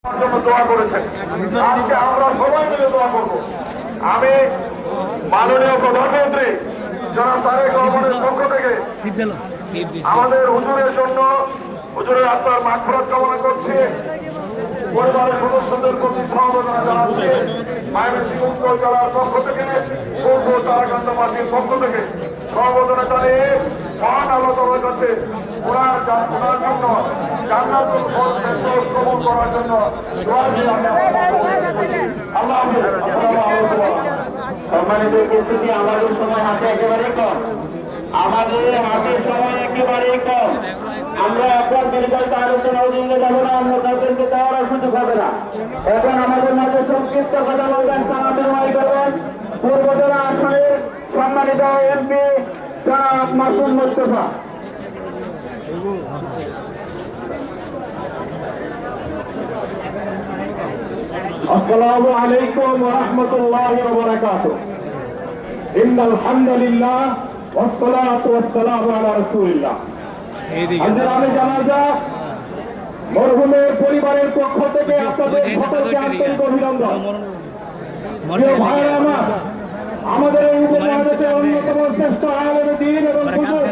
দোয়া করেছেন। আজকে আমরা সবাই মিলে দোয়া করবো। আমি মাননীয় প্রধানমন্ত্রী জনাব তারেক রহমানের পক্ষ থেকে আমাদের হুজুরের জন্য হুজুরের আত্মার মাগফিরাত কামনা করছি। পরিবারের সদস্যদের প্রতি সমবেদনা জানাচ্ছি। ময়মনসিংহ উত্তর জেলার পক্ষ থেকে, পূর্ব তারাকান্দাবাসীর পক্ষ থেকে সমবেদনা জানিয়ে মহান আল্লাহ তাআলার কাছে ওনার জন্য জান্নাতুল ফেরদৌস কবুল করার জন্য দোয়া করি। আল্লাহ হাফেজ। আসসালামু আলাইকুম। সম্মানিত উপস্থিতি, আমাদের সময় হাতে একেবারে কম, আমরা এখন বিরোধী আলোচনা অধীনে যাবো না, আমরা তাদেরকে দেওয়ার সুযোগ হবে না। এখন আমাদের মাঝে সংক্ষিপ্ত কথা বলবেন, সালামি করবেন পূর্ব জেলা আসনের সম্মানিত এমপি জনাব মাসুম মুস্তাফা। আসসালামু আলাইকুম ওয়া রাহমাতুল্লাহি ওয়া বারাকাতুহু। ইন্নাল হামদুলিল্লাহ ওয়াস সালাতু ওয়াস সালামু আলা রাসূলিল্লাহ। আমি জানাজা মরহুমের পরিবারের পক্ষ থেকে আপনাদের সকলকে আন্তরিক অভিনন্দন। প্রিয় ভাইরা আমার, আমাদের এই উপমহাদেশের অন্যতম শ্রেষ্ঠ আলেম দ্বীন এবং হুজুর